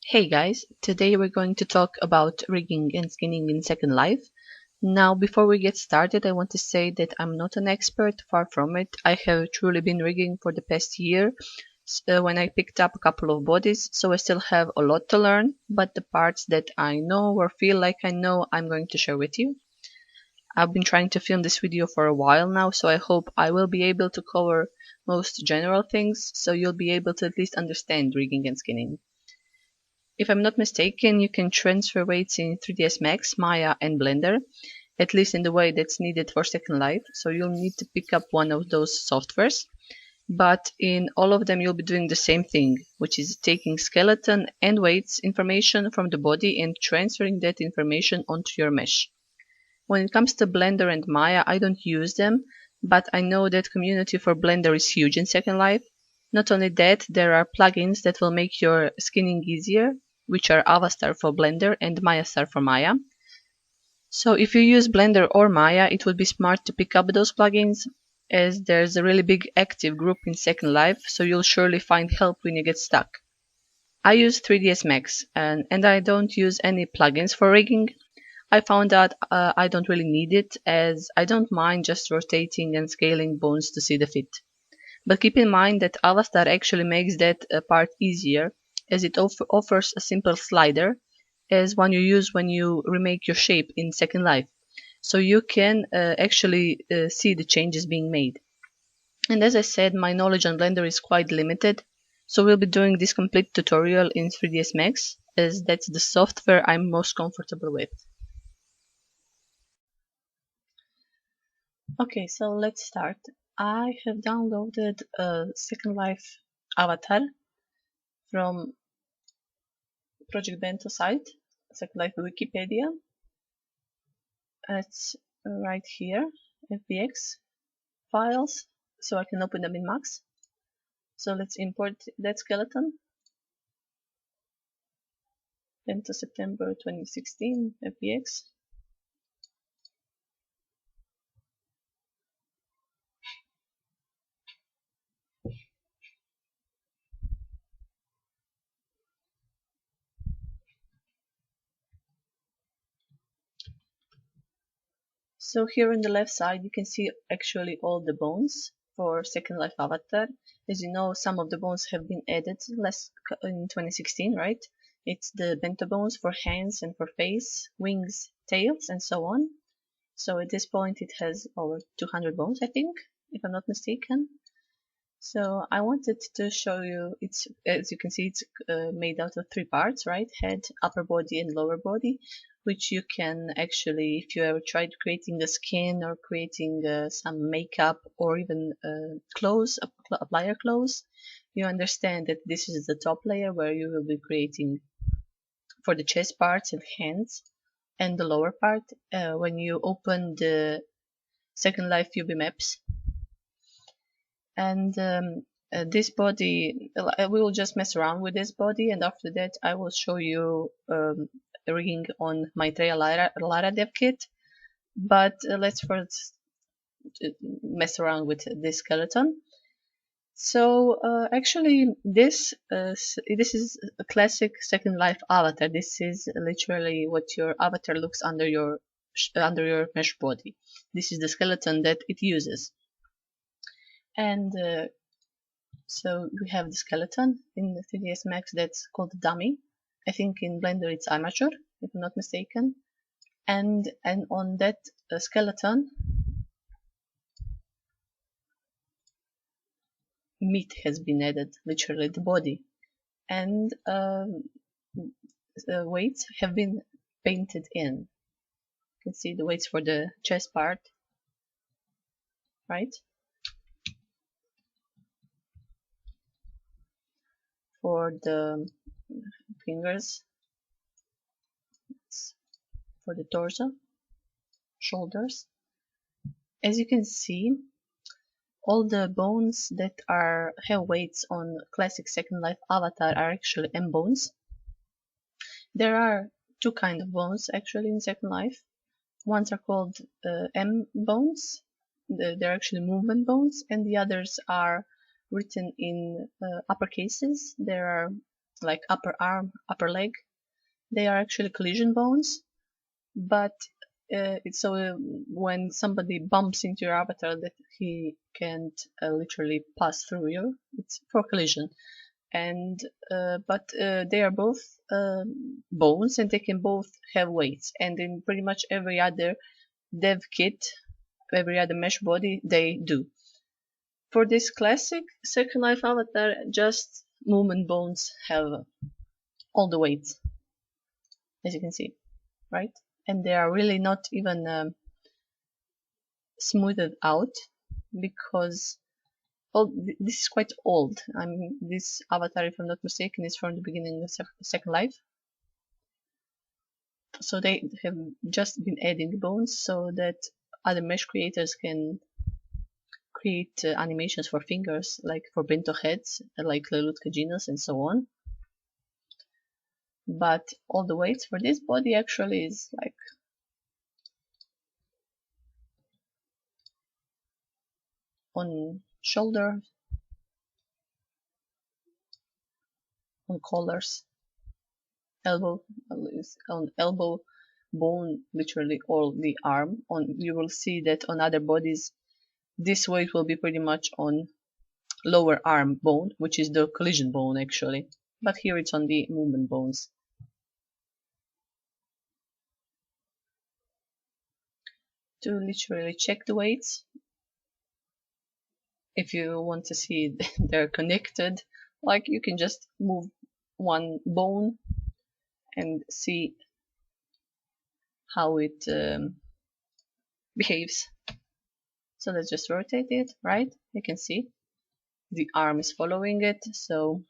Hey guys, today we're going to talk about rigging and skinning in Second Life. Now, before we get started, I want to say that I'm not an expert, far from it. I have truly been rigging for the past year when I picked up a couple of bodies, so I still have a lot to learn, but the parts that I know or feel like I know, I'm going to share with you. I've been trying to film this video for a while now, so I hope I will be able to cover most general things, so you'll be able to at least understand rigging and skinning. If I'm not mistaken, you can transfer weights in 3ds Max, Maya and Blender, at least in the way that's needed for Second Life, so you'll need to pick up one of those softwares. But in all of them you'll be doing the same thing, which is taking skeleton and weights information from the body and transferring that information onto your mesh. When it comes to Blender and Maya, I don't use them, but I know that community for Blender is huge in Second Life. Not only that, there are plugins that will make your skinning easier, which are Avastar for Blender and Mayastar for Maya. So if you use Blender or Maya, it would be smart to pick up those plugins, as there's a really big active group in Second Life, so you'll surely find help when you get stuck. I use 3ds Max, and I don't use any plugins for rigging. I found out I don't really need it, as I don't mind just rotating and scaling bones to see the fit. But keep in mind that Avastar actually makes that part easier, as it offers a simple slider, as one you use when you remake your shape in Second Life. So you can actually see the changes being made. And as I said, my knowledge on Blender is quite limited, so we'll be doing this complete tutorial in 3ds Max, as that's the software I'm most comfortable with. Okay, so let's start. I have downloaded a Second Life avatar from Project Bento site, Second Life Wikipedia. It's right here, FBX files, so I can open them in Max. So let's import that skeleton. Bento September 2016, FBX. So here on the left side you can see actually all the bones for Second Life avatar. As you know, some of the bones have been added in 2016, right? It's the bento bones for hands and for face, wings, tails, and so on. So at this point it has over 200 bones, I think, if I'm not mistaken. So I wanted to show you, it's, as you can see, it's made out of 3 parts, right? Head, upper body, and lower body, which you can actually, if you ever tried creating the skin or creating some makeup or even clothes, applier clothes, you understand that this is the top layer where you will be creating for the chest parts and hands, and the lower part when you open the Second Life UV maps. And this body, we will just mess around with this body, and after that I will show you rigging on Maitreya Lara dev kit. But let's first mess around with this skeleton. So actually this is a classic Second Life avatar. This is literally what your avatar looks under your mesh body. This is the skeleton that it uses. And so we have the skeleton in the 3ds Max that's called dummy. I think in Blender it's amateur, if I'm not mistaken. And on that skeleton, meat has been added, literally the body. And the weights have been painted in. You can see the weights for the chest part, right? For the fingers, for the torso, shoulders. As you can see, all the bones that have weights on classic Second Life avatar are actually M bones. There are 2 kinds of bones actually in Second Life. Ones are called M bones. They're actually movement bones, and the others are written in upper cases. There are like upper arm, upper leg, they are actually collision bones. But it's so when somebody bumps into your avatar that he can't literally pass through you. It's for collision. And but they are both bones, and they can both have weights. And in pretty much every other dev kit, every other mesh body, they do. For this classic Second Life avatar, just movement bones have all the weights, as you can see, right? And they are really not even smoothed out, because this is quite old. I mean, this avatar, if I'm not mistaken, is from the beginning of Second Life. So they have just been adding bones so that other mesh creators can create animations for fingers, like for Bento heads, like Lelutka Genus and so on. But all the weights for this body actually is like on shoulder, on collars, elbow, on elbow bone, literally all the arm. You will see that on other bodies this weight will be pretty much on lower arm bone, which is the collision bone actually, but here it's on the movement bones. To literally check the weights, if you want to see they're connected, like you can just move one bone and see how it behaves. So let's just rotate it, right? You can see the arm is following it, so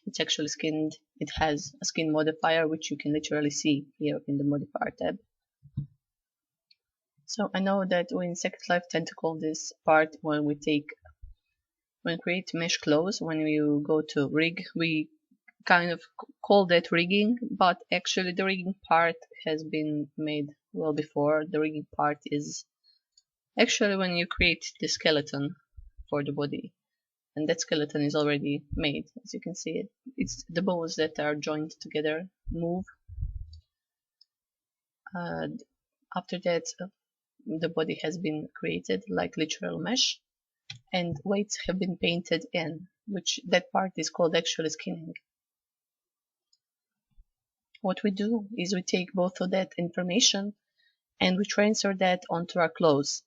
it's actually skinned. It has a skin modifier, which you can literally see here in the modifier tab. So I know that we in Second Life tend to call this part when create mesh clothes, when you go to rig, we kind of call that rigging, but actually the rigging part has been made well before. The rigging part is actually when you create the skeleton for the body, and that skeleton is already made. As you can see, it's the bones that are joined together move. After that, the body has been created like literal mesh, and weights have been painted in, which that part is called actually skinning. What we do is we take both of that information and we transfer that onto our clothes,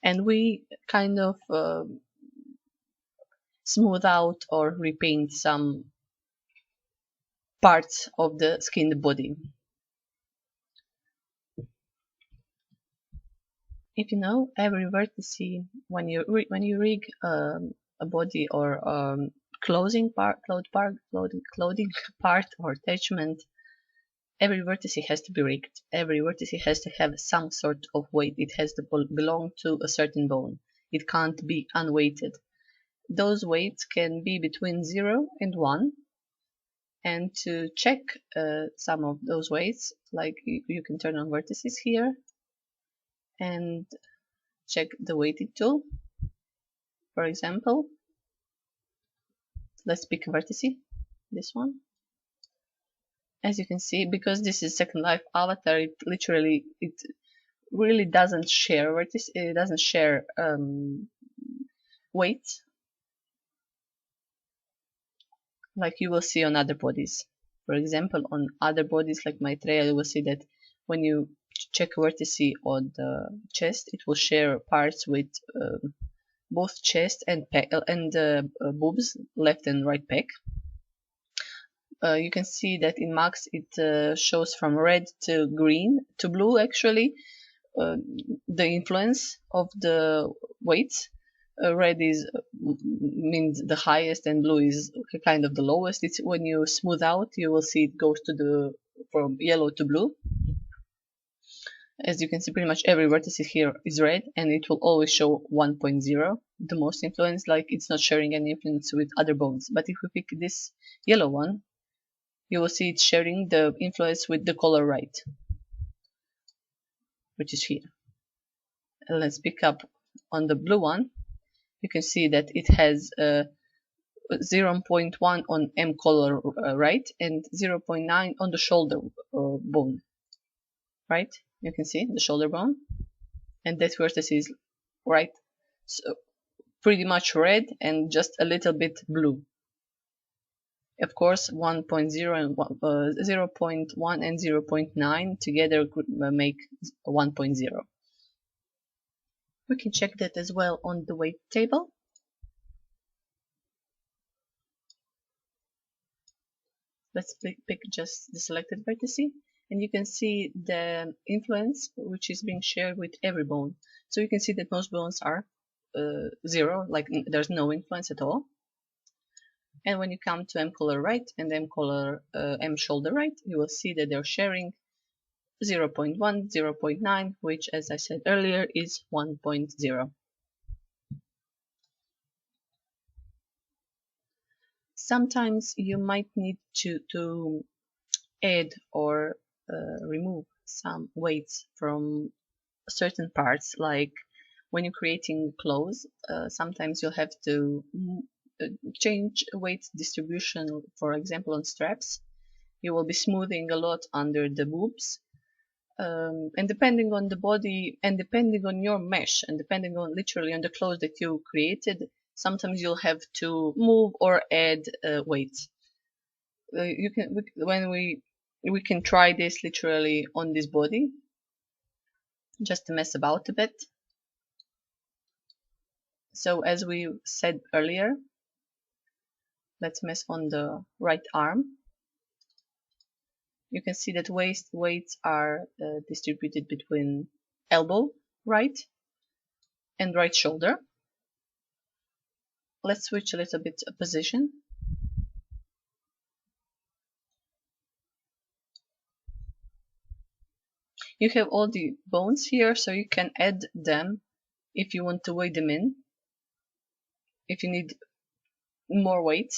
and we kind of smooth out or repaint some parts of the skinned body. If you know, every vertex, when you rig a body or clothing part or attachment, every vertex has to be rigged. Every vertex has to have some sort of weight. It has to belong to a certain bone. It can't be unweighted. Those weights can be between 0 and 1. And to check some of those weights, like you can turn on vertices here and check the weighted tool. For example, let's pick a vertex, this one. As you can see, because this is Second Life avatar, it really doesn't share vertices. It doesn't share weights like you will see on other bodies. For example, on other bodies like Maitreya, you will see that when you check vertex on the chest, it will share parts with both chest and boobs, left and right pec. You can see that in max it shows from red to green to blue actually, the influence of the weights. Red means the highest and blue is kind of the lowest. It's when you smooth out, you will see it goes to from yellow to blue. As you can see, pretty much every vertex here is red, and it will always show 1.0, the most influence, like it's not sharing any influence with other bones. But if we pick this yellow one, you will see it's sharing the influence with the color right, which is here. And let's pick up on the blue one. You can see that it has 0.1 on M collar right, and 0.9 on the shoulder bone, right? You can see the shoulder bone, and that vertex is right, so pretty much red and just a little bit blue. Of course, 1.0 and 0.1 and 0.9 together could make 1.0. We can check that as well on the weight table. Let's pick just the selected vertex, and you can see the influence which is being shared with every bone. So you can see that most bones are 0, like there's no influence at all. And when you come to M collar right and M shoulder right, you will see that they're sharing 0.1, 0.9, which, as I said earlier, is 1.0. Sometimes you might need to add or remove some weights from certain parts, like when you're creating clothes, sometimes you'll have to change weight distribution. For example, on straps, you will be smoothing a lot under the boobs, and depending on the body and depending on your mesh and depending on literally on the clothes that you created, sometimes you'll have to move or add weights. You can when we can try this literally on this body, just to mess about a bit. So as we said earlier, let's mess on the right arm. You can see that weights are distributed between elbow right and right shoulder. Let's switch a little bit of position. You have all the bones here, so you can add them if you want to weigh them in, if you need more weight.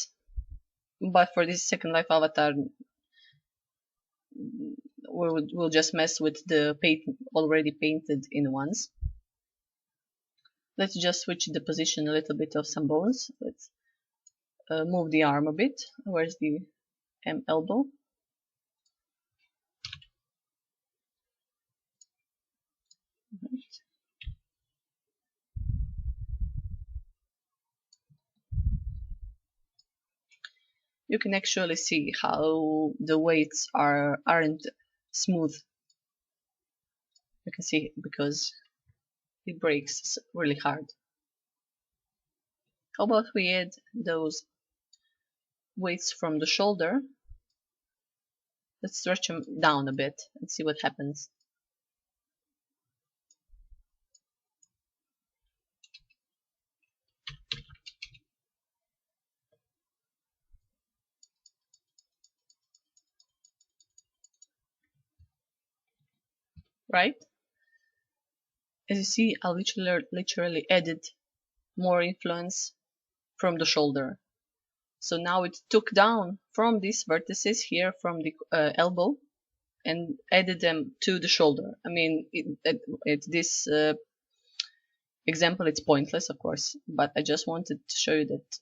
But for this Second Life avatar, we'll just mess with the already painted in ones. Let's just switch the position a little bit of some bones. Let's move the arm a bit. Where's the elbow? Right. You can actually see how the weights aren't smooth. You can see because it breaks really hard. How about we add those weights from the shoulder? Let's stretch them down a bit and see what happens. Right? As you see, I literally added more influence from the shoulder. So now it took down from these vertices here from the elbow and added them to the shoulder. I mean, this example, it's pointless, of course, but I just wanted to show you that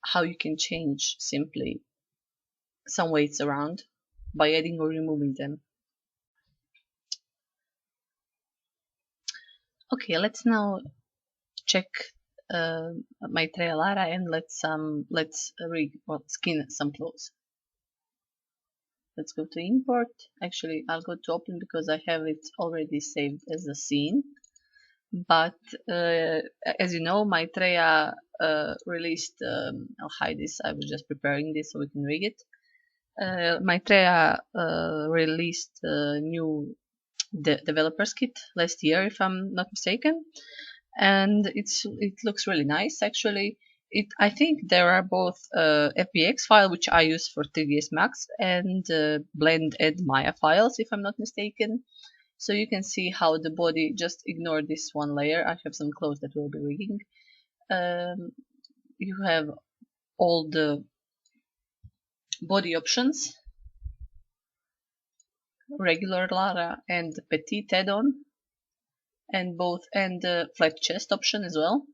how you can change simply some weights around by adding or removing them. Okay, let's now check Maitreya Lara and let's skin some clothes. Let's go to import. Actually, I'll go to open because I have it already saved as a scene. But as you know, Maitreya released, I'll hide this, I was just preparing this so we can read it. Maitreya released a new developer's kit last year, if I'm not mistaken, and it looks really nice actually. I think there are both FBX file, which I use for 3ds Max, and Blend and Maya files, if I'm not mistaken. So you can see how the body, just ignore this one layer, I have some clothes that will be rigging. You have all the body options, regular Lara and Petite add-on, and flat chest option as well.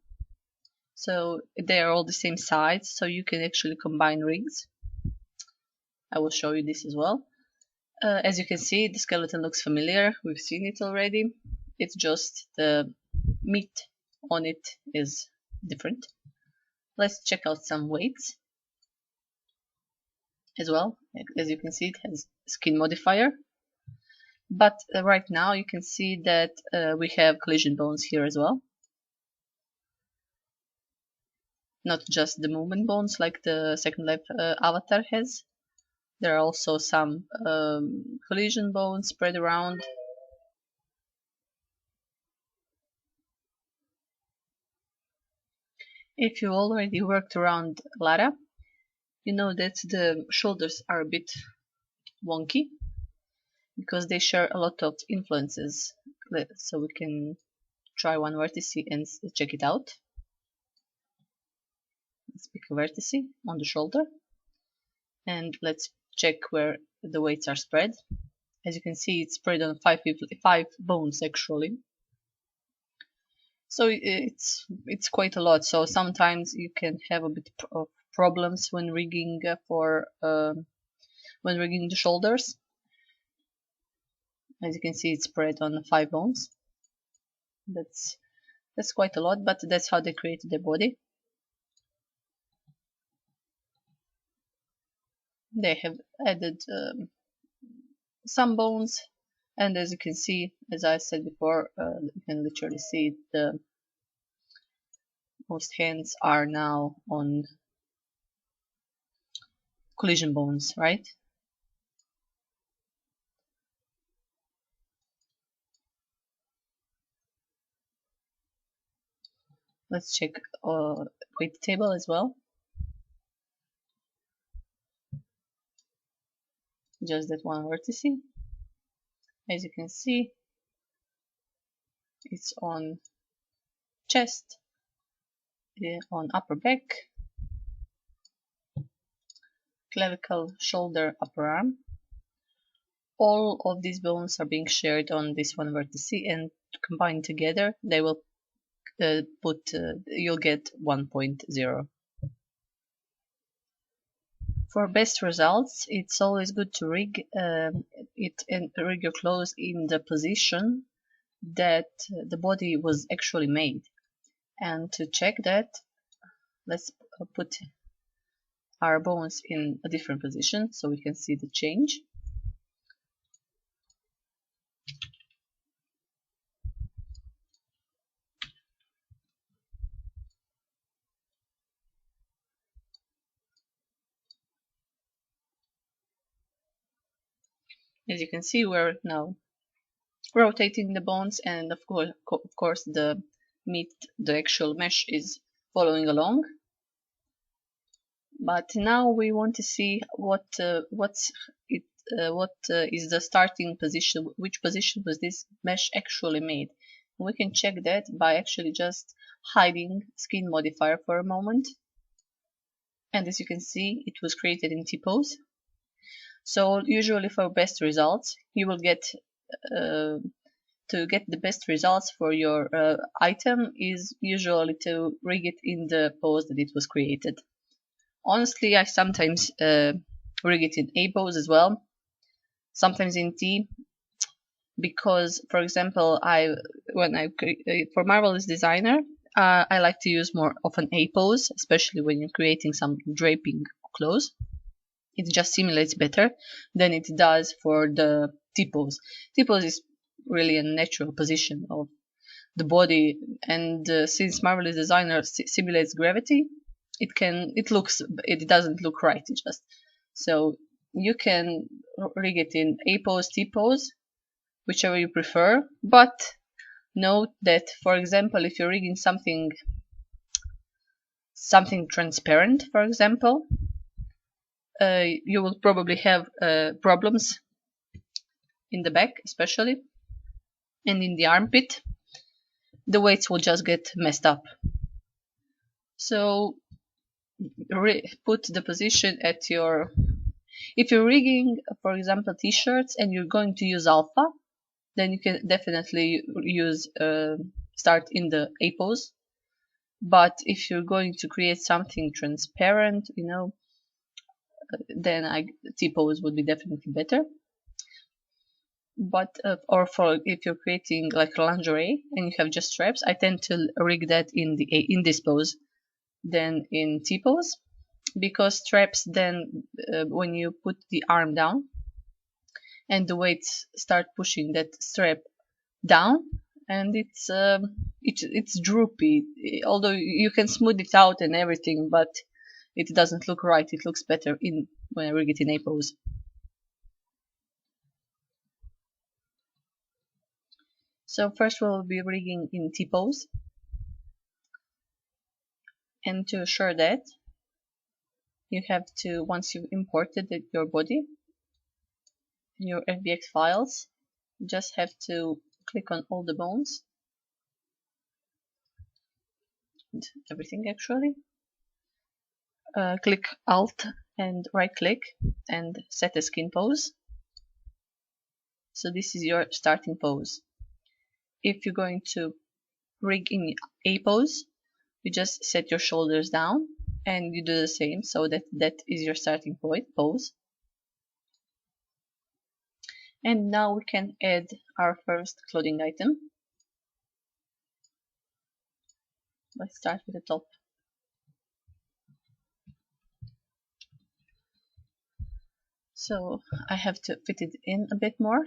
So they are all the same size, so you can actually combine rigs. I will show you this as well. As you can see, the skeleton looks familiar. We've seen it already. It's just the meat on it is different. Let's check out some weights as well. As you can see, it has skin modifier. But right now you can see that we have collision bones here as well. Not just the movement bones like the Second Life avatar has. There are also some collision bones spread around. If you already worked around Lara, you know that the shoulders are a bit wonky because they share a lot of influences. So we can try one vertex and check it out. Let's pick a vertex on the shoulder and let's check where the weights are spread. As you can see, it's spread on five bones actually. So it's quite a lot. So sometimes you can have a bit of problems when rigging when rigging the shoulders. As you can see, it's spread on 5 bones. That's quite a lot, but that's how they created their body. They have added some bones, and as you can see, as I said before, you can literally see the most hands are now on collision bones, right? Let's check weight table as well. Just that one vertex. As you can see, it's on chest, on upper back, clavicle, shoulder, upper arm. All of these bones are being shared on this one vertex, and combined together they will you'll get 1.0. For best results, it's always good to rig it and rig your clothes in the position that the body was actually made. And to check that, let's put our bones in a different position so we can see the change. As you can see, we're now rotating the bones, and of course the meat, the actual mesh, is following along. But now we want to see what is the starting position, which position was this mesh actually made. And we can check that by actually just hiding skin modifier for a moment. And as you can see, it was created in T-pose. So usually for best results, you will get to get the best results for your item is usually to rig it in the pose that it was created. Honestly, I sometimes rig it in A pose as well, sometimes in T, because, for example, for Marvelous Designer, I like to use more of an A pose, especially when you're creating some draping clothes. It just simulates better than it does for the T pose. T pose is really a natural position of the body, and since Marvelous Designer simulates gravity, it doesn't look right. It just, so you can rig it in A pose, T pose, whichever you prefer. But note that, for example, if you're rigging something transparent, for example, you will probably have problems in the back, especially, and in the armpit. The weights will just get messed up. So put the position at your, if you're rigging, for example, t-shirts and you're going to use alpha, then you can definitely use start in the A pose. But if you're going to create something transparent, then T-pose would be definitely better. But or for if you're creating like lingerie and you have just straps, I tend to rig that in this pose than in T-pose, because straps then when you put the arm down and the weights start pushing that strap down, and it's droopy. Although you can smooth it out and everything, but it doesn't look right. It looks better in when I rig it in A pose. So first we'll be rigging in T pose, and to assure that, you have to, once you've imported your body in your FBX files, you just have to click on all the bones and everything actually. Click Alt and right click and set a skin pose. So this is your starting pose. If you're going to rig in A pose, you just set your shoulders down and you do the same, so that is your starting point pose. And now we can add our first clothing item. Let's start with the top. So I have to fit it in a bit more.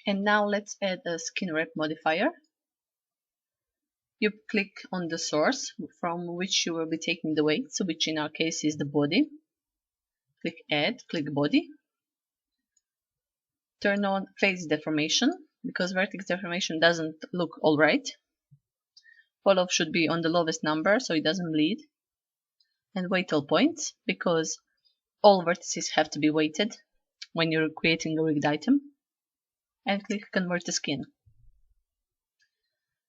And now let's add a skin wrap modifier. You click on the source from which you will be taking the weights, which in our case is the body. Click Add, click Body. Turn on Face Deformation, because vertex deformation doesn't look alright. Fall-off should be on the lowest number so it doesn't bleed. And weight all points, because all vertices have to be weighted when you're creating a rigged item. And click Convert to Skin.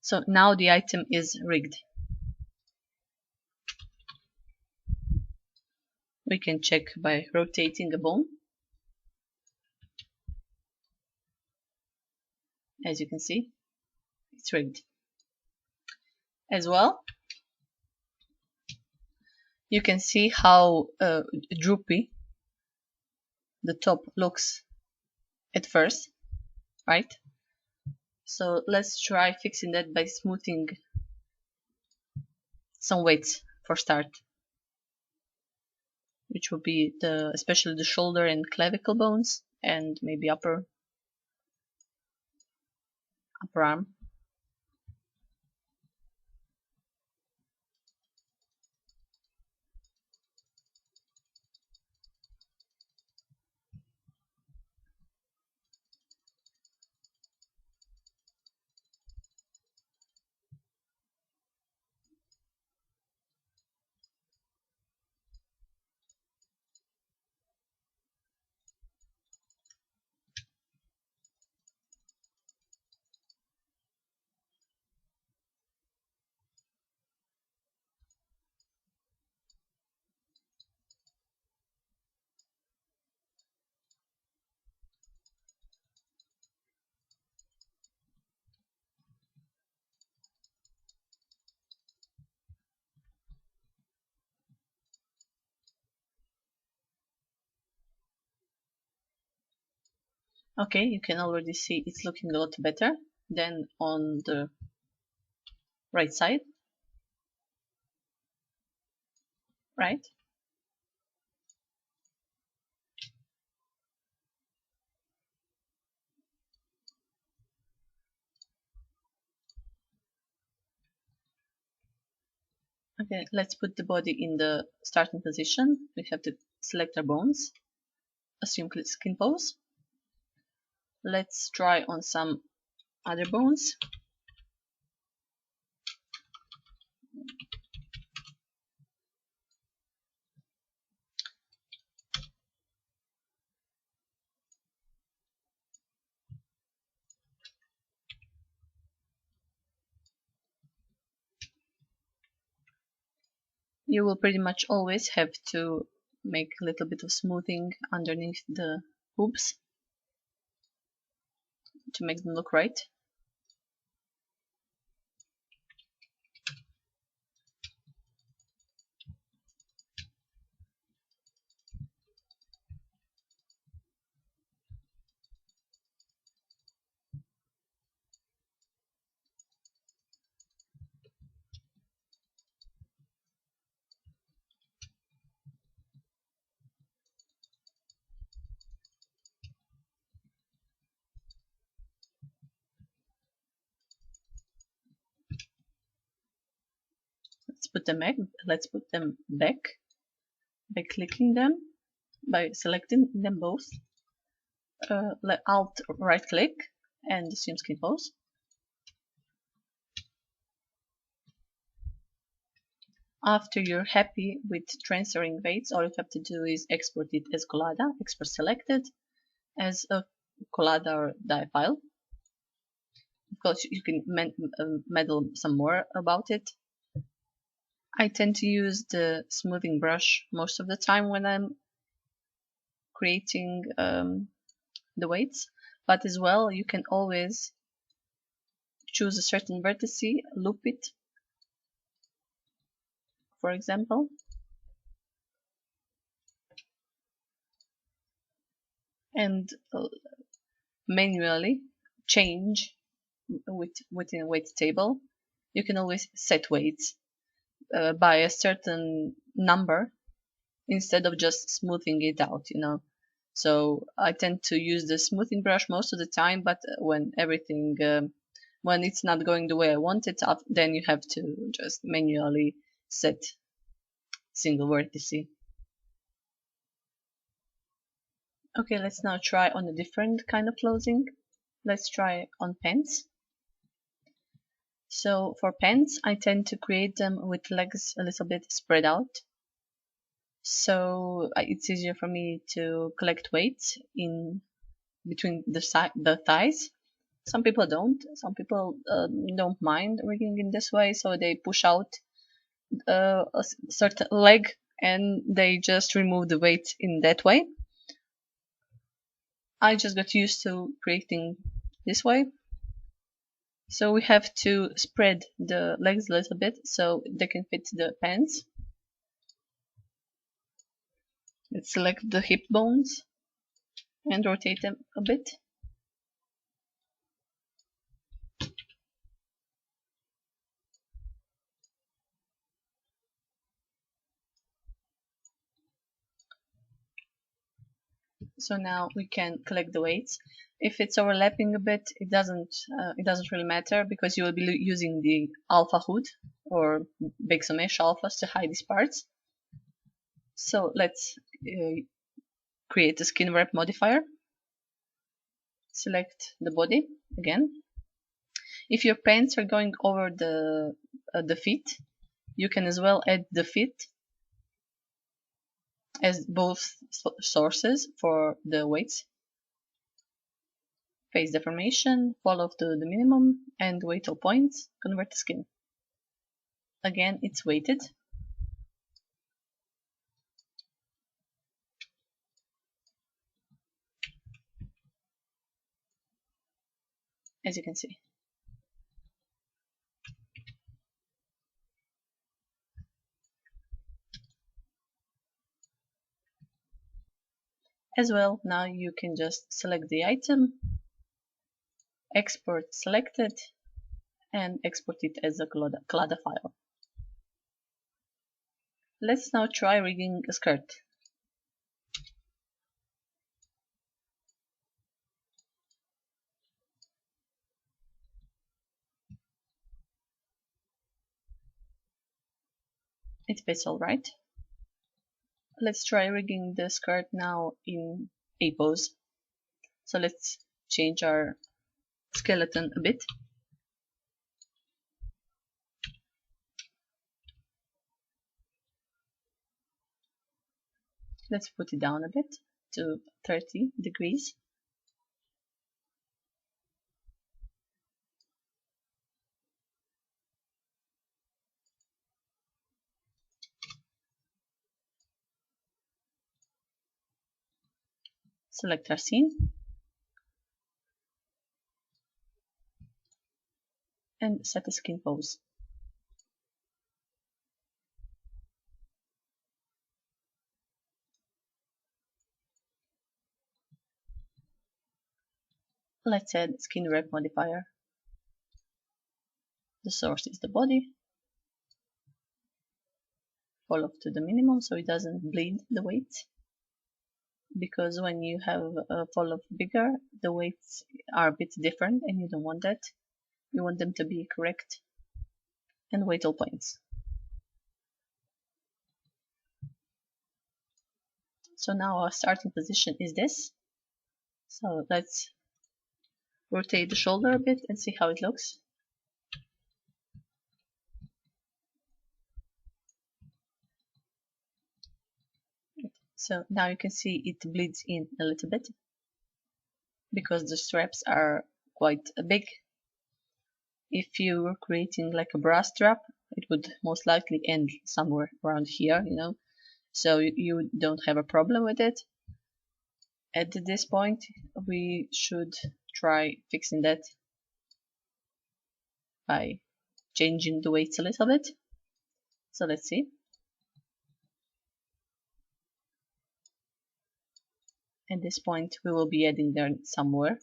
So now the item is rigged. We can check by rotating a bone. As you can see, it's rigged. As well, you can see how droopy the top looks at first, right? So let's try fixing that by smoothing some weights for start, which will be especially the shoulder and clavicle bones, and maybe upper arm. Okay, you can already see it's looking a lot better than on the right side, right? Okay, let's put the body in the starting position. We have to select our bones, assume skin pose. Let's try on some other bones. You will pretty much always have to make a little bit of smoothing underneath the hoops to make them look right. Let's put them back by clicking them, by selecting them both. Alt right click and assume skin pose. After you're happy with transferring weights, all you have to do is export it as collada, export selected as a collada or die file. Of course, you can meddle some more about it. I tend to use the smoothing brush most of the time when I'm creating the weights, but as well you can always choose a certain vertex, loop it, for example, and manually change within a weight table. You can always set weights by a certain number instead of just smoothing it out, So I tend to use the smoothing brush most of the time, but when everything when it's not going the way I want it, then you have to just manually set single vertex. Okay, let's now try on a different kind of clothing. Let's try on pants. So for pants, I tend to create them with legs a little bit spread out. So it's easier for me to collect weights in between the thighs. Some people don't. Some people don't mind rigging in this way, so they push out a certain leg and they just remove the weight in that way. I just got used to creating this way. So we have to spread the legs a little bit so they can fit the pants. Let's select the hip bones and rotate them a bit. So now we can collect the weights. If it's overlapping a bit, it doesn't really matter because you will be using the alpha hood or Bexo mesh alphas to hide these parts. So let's create a skin wrap modifier. Select the body again. If your pants are going over the feet, you can as well add the feet as both sources for the weights. Face deformation, follow to the minimum, and weight all points, convert to skin. Again, it's weighted. As you can see. As well, now you can just select the item, export selected, and export it as a collada file. Let's now try rigging a skirt. It fits all right. Let's try rigging the skirt now in A pose. So let's change our skeleton a bit. Let's put it down a bit to 30 degrees. Select our scene and set a skin pose. Let's add skin wrap modifier. The source is the body. Fall off to the minimum so it doesn't bleed the weight. Because when you have a fall off bigger, the weights are a bit different and you don't want that. You want them to be correct. And weight all points. So now our starting position is this. So let's rotate the shoulder a bit and see how it looks. So now you can see it bleeds in a little bit because the straps are quite big. If you were creating like a bra strap, it would most likely end somewhere around here, you know, so you don't have a problem with it. At this point, we should try fixing that by changing the weights a little bit. So let's see. At this point, we will be adding them somewhere.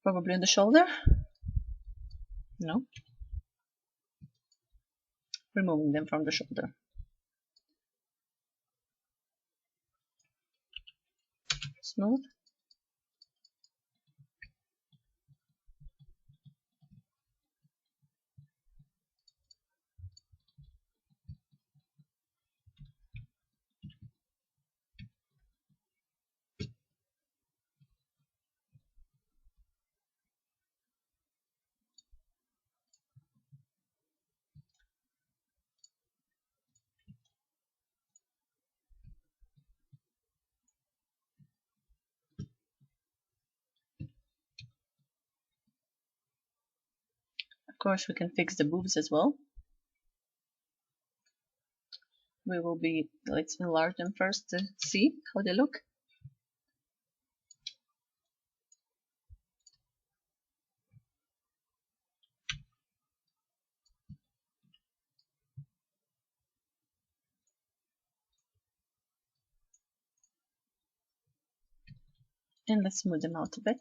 Probably on the shoulder. No. Removing them from the shoulder. Smooth. Of course, we can fix the boobs as well. Let's enlarge them first to see how they look. And let's smooth them out a bit.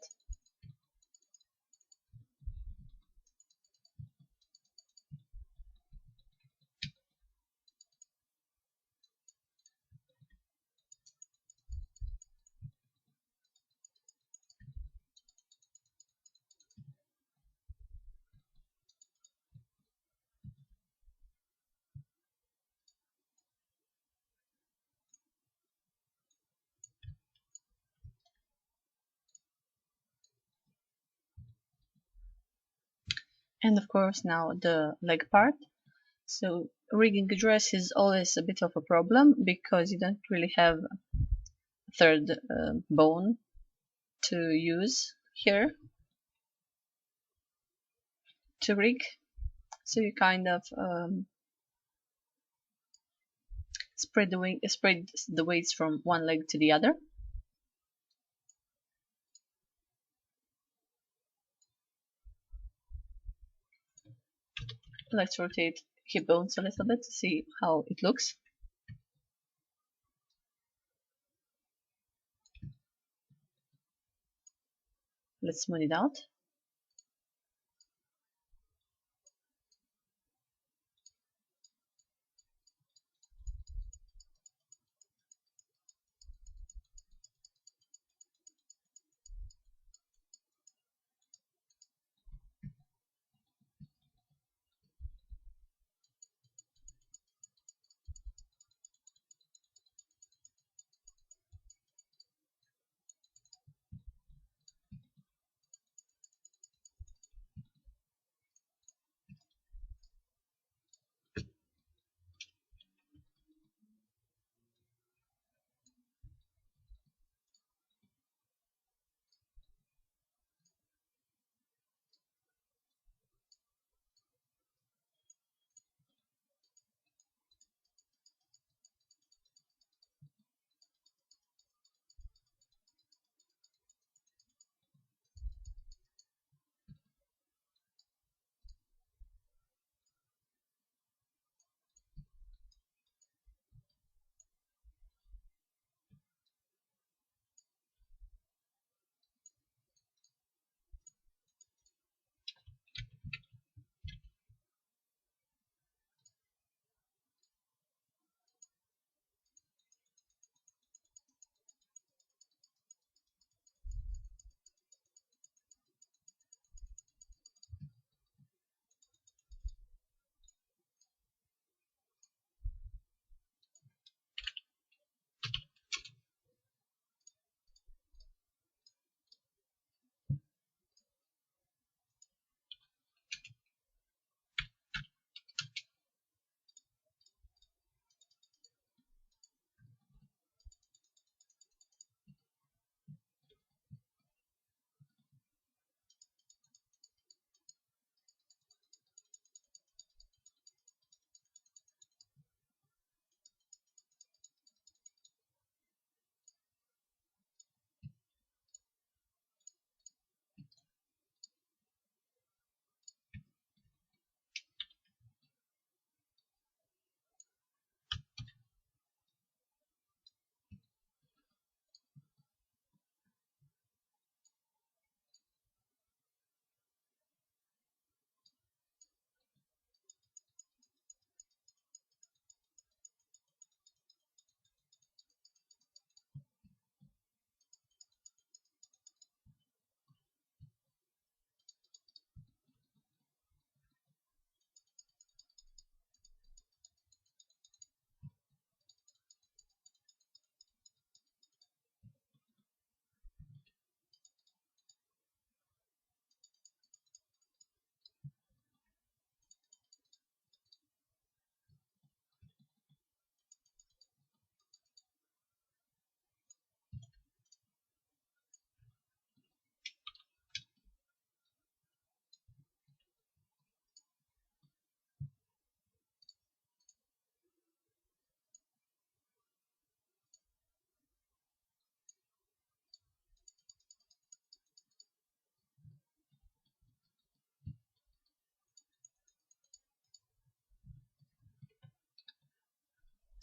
And of course now the leg part. So rigging a dress is always a bit of a problem because you don't really have a third bone to use here to rig. So you kind of spread the weights from one leg to the other. Let's rotate hip bones a little bit to see how it looks. Let's smooth it out.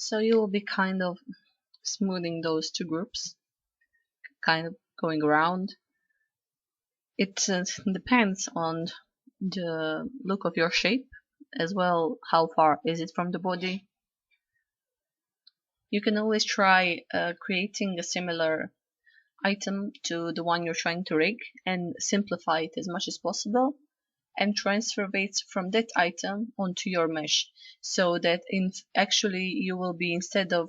So you will be kind of smoothing those two groups, kind of going around. It depends on the look of your shape as well. How far is it from the body? You can always try creating a similar item to the one you're trying to rig and simplify it as much as possible and transfer weights from that item onto your mesh, so that actually you will be instead of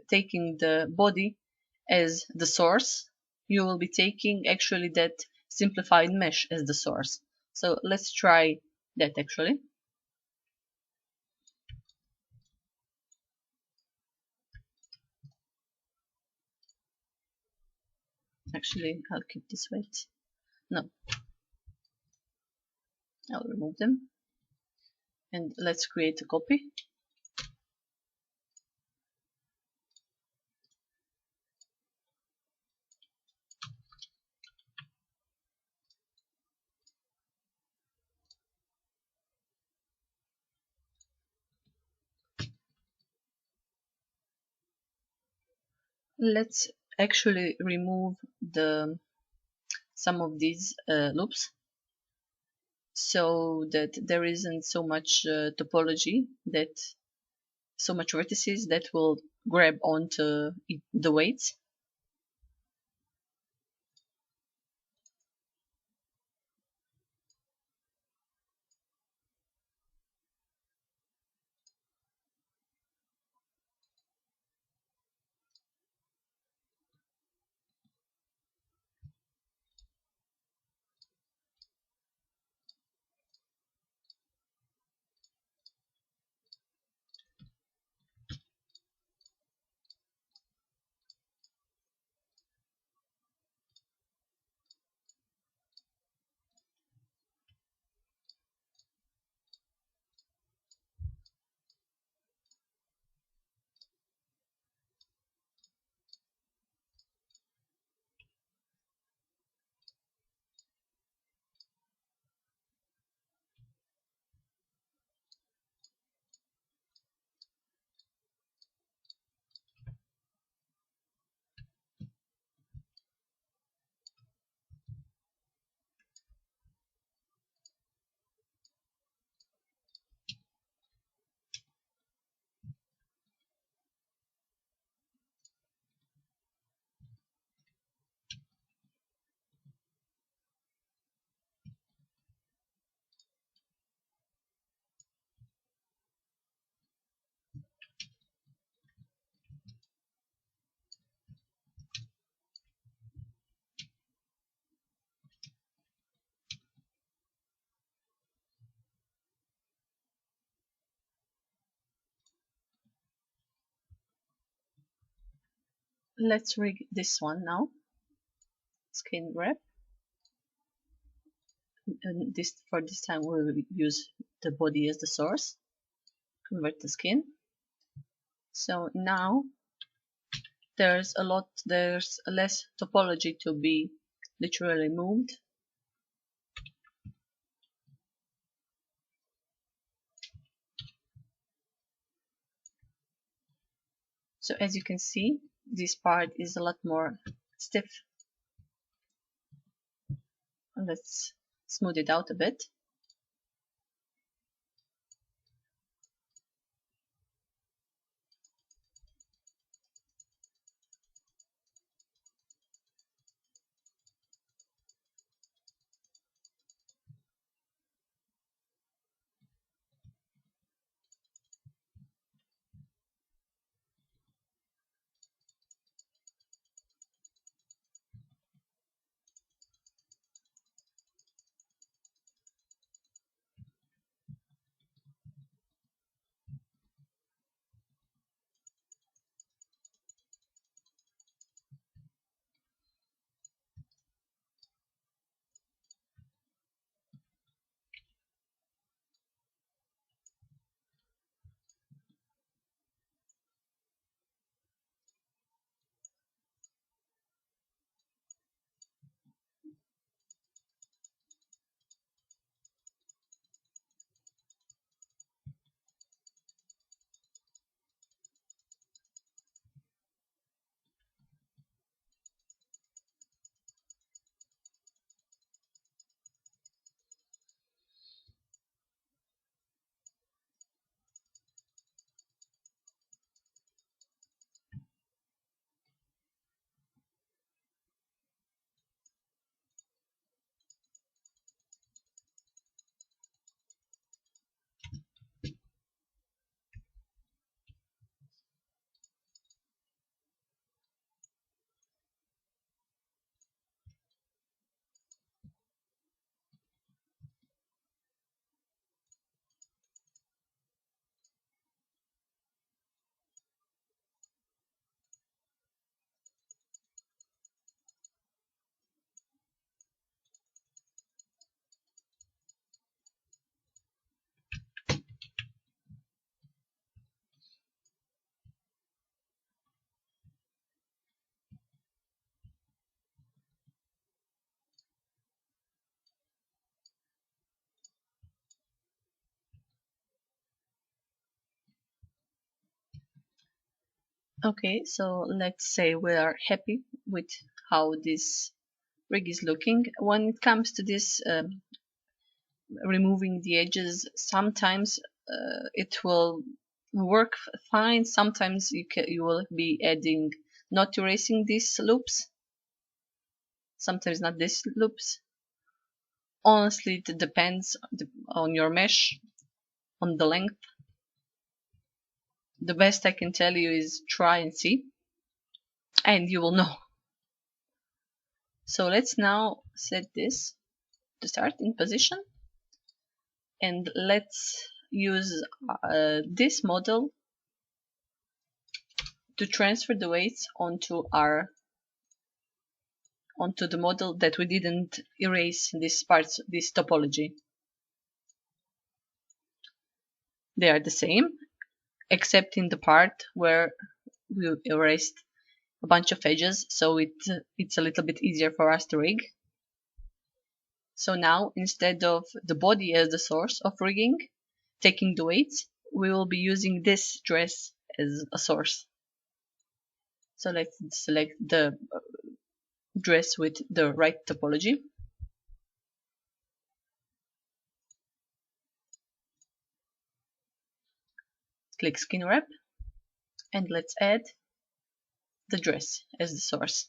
taking the body as the source, you will be taking actually that simplified mesh as the source. So let's try that actually. Actually, I'll keep this weight. No, I'll remove them. And let's create a copy. Let's actually remove some of these loops so that there isn't so much topology, that so much vertices that will grab onto the weights. Let's rig this one now. Skin grab. And for this time we will use the body as the source. Convert the skin. So now there's less topology to be literally moved. So as you can see, this part is a lot more stiff. Let's smooth it out a bit. Okay, so let's say we are happy with how this rig is looking. When it comes to this removing the edges, sometimes it will work fine. Sometimes you will be adding, not erasing these loops, sometimes not these loops. Honestly, it depends on your mesh, on the length. The best I can tell you is try and see, and you will know. So let's now set this to start in position, and let's use this model to transfer the weights onto the model that we didn't erase these parts, this topology. They are the same, except in the part where we erased a bunch of edges, so it's a little bit easier for us to rig. So now, instead of the body as the source of rigging, taking the weights, we will be using this dress as a source. So let's select the dress with the right topology. Click skin wrap, and let's add the dress as the source.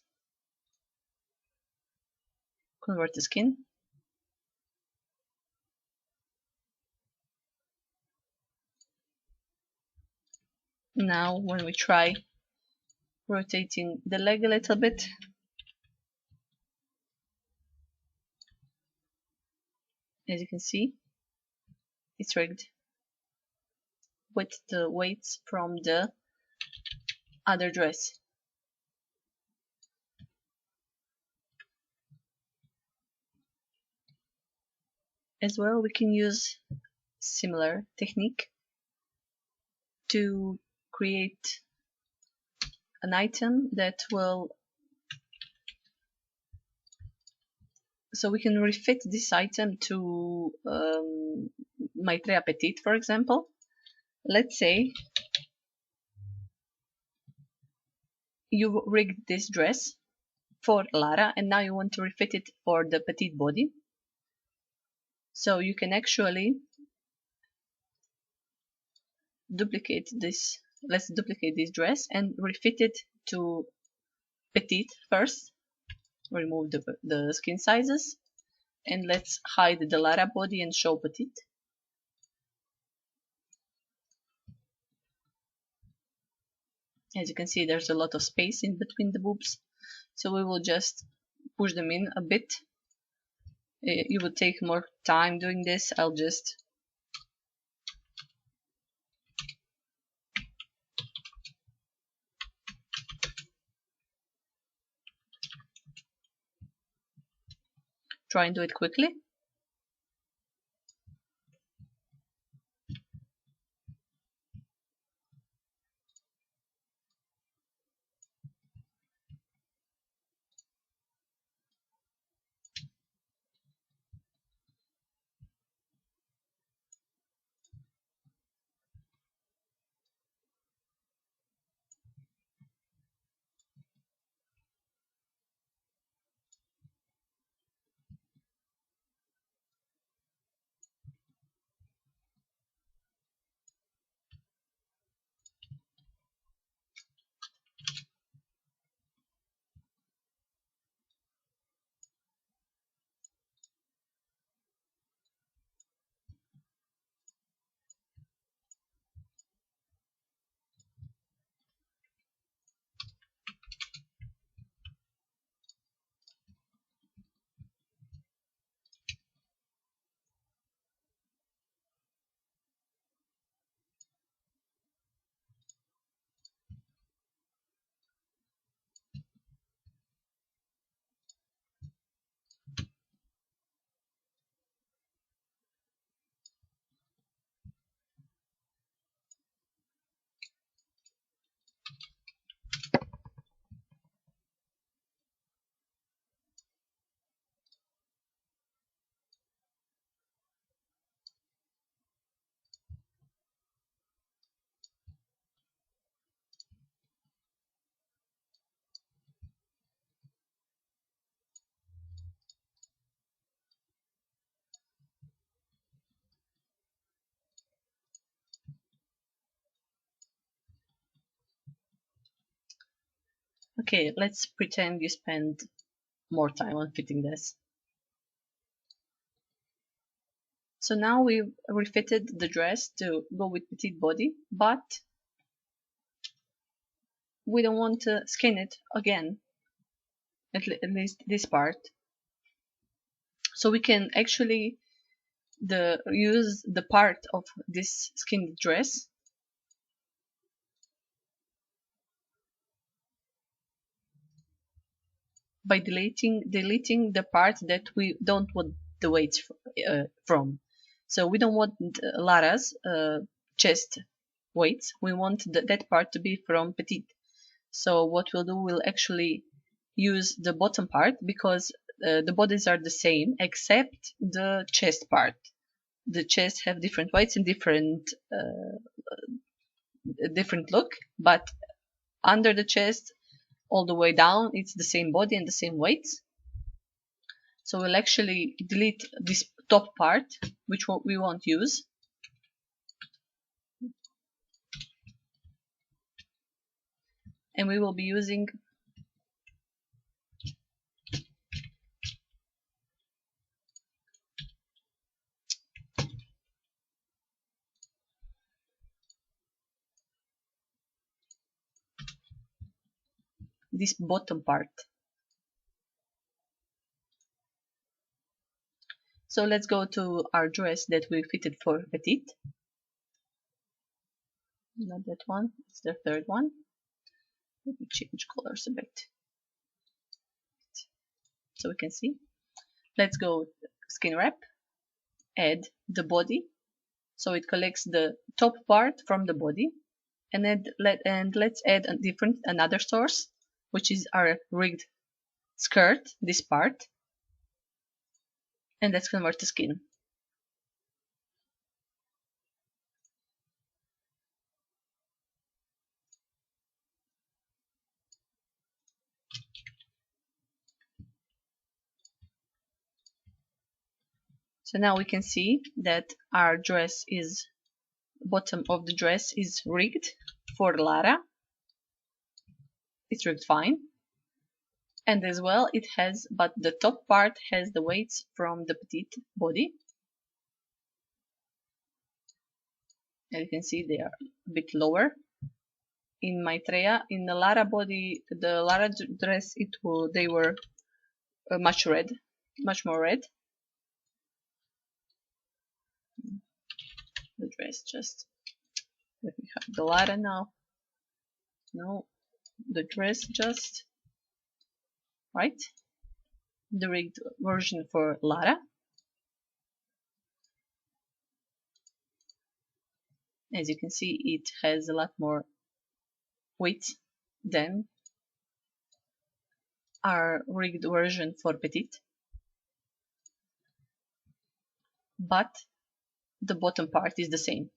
Convert the skin. Now when we try rotating the leg a little bit, as you can see, it's rigged with the weights from the other dress. As well, we can use similar technique to create an item that will, so we can refit this item to Maitreya Petite, for example. Let's say you rigged this dress for Lara and now you want to refit it for the petite body. So you can actually duplicate this. Let's duplicate this dress and refit it to petite first. Remove the skin sizes, and let's hide the Lara body and show petite. As you can see, there's a lot of space in between the boobs, so we will just push them in a bit. You would take more time doing this. I'll just try and do it quickly. Okay, let's pretend you spend more time on fitting this. So now we've refitted the dress to go with petite body, but we don't want to skin it again, at least this part. So we can actually use the part of this skinned dress by deleting the part that we don't want the weights from. So we don't want Lara's chest weights. We want that part to be from Petite. So what we'll do, we'll actually use the bottom part because the bodies are the same except the chest part. The chest have different weights and different look, but under the chest all the way down it's the same body and the same weights. So we'll actually delete this top part, which we won't use. And we will be using this bottom part. So let's go to our dress that we fitted for Petite. Not that one, it's the third one. Let me change colors a bit so we can see. Let's go skin wrap, add the body, so it collects the top part from the body, and let's add another source, which is our rigged skirt, this part, and let's convert to skin. So now we can see that our dress is, bottom of the dress is rigged for Lara. It's rigged fine. And as well it has, but the top part has the weights from the Petite body. And you can see they are a bit lower. In Maitreya, in the Lara body, the Lara dress, they were much more red. The dress, just let me have the Lara now. No, the dress just right. The rigged version for Lara. As you can see, it has a lot more weight than our rigged version for Petite, but the bottom part is the same.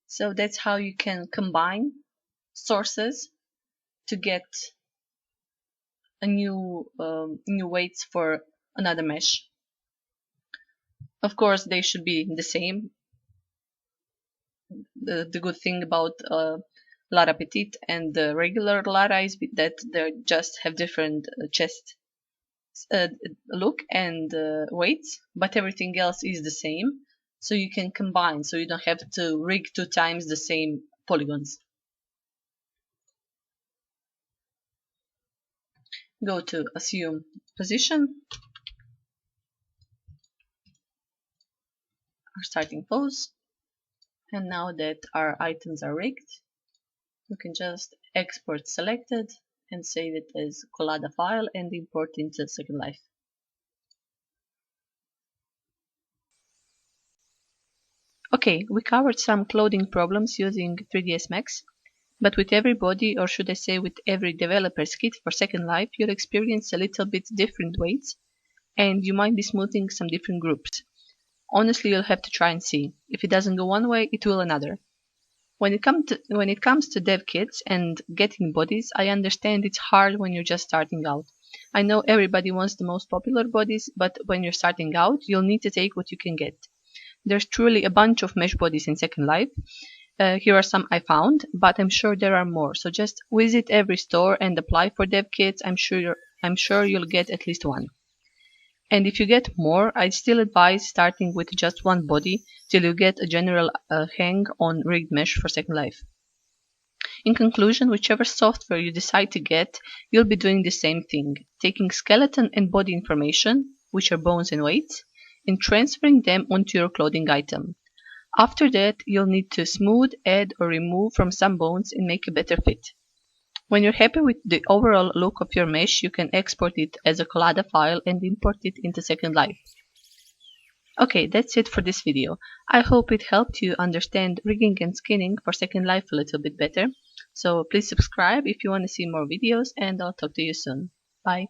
So that's how you can combine sources to get a new weights for another mesh. Of course, they should be the same. The good thing about Lara Petite and the regular Lara is that they just have different chest look and weights, but everything else is the same. So you can combine, so you don't have to rig 2 times the same polygons. Go to assume position, our starting pose, and now that our items are rigged, you can just export selected and save it as collada file and import into Second Life. Okay, we covered some clothing problems using 3ds Max, but with every body, or should I say with every developer's kit for Second Life, you'll experience a little bit different weights, and you might be smoothing some different groups. Honestly, you'll have to try and see. If it doesn't go one way, it will another. When it comes to dev kits and getting bodies, I understand it's hard when you're just starting out. I know everybody wants the most popular bodies, but when you're starting out, you'll need to take what you can get. There's truly a bunch of mesh bodies in Second Life, Here are some I found, but I'm sure there are more. So just visit every store and apply for dev kits. I'm sure you'll get at least one. And if you get more, I'd still advise starting with just one body till you get a general hang on rigged mesh for Second Life. In conclusion, whichever software you decide to get, you'll be doing the same thing, taking skeleton and body information, which are bones and weights, and transferring them onto your clothing item. After that, you'll need to smooth, add, or remove from some bones and make a better fit. When you're happy with the overall look of your mesh, you can export it as a Collada file and import it into Second Life. Okay, that's it for this video. I hope it helped you understand rigging and skinning for Second Life a little bit better. So please subscribe if you want to see more videos, and I'll talk to you soon. Bye.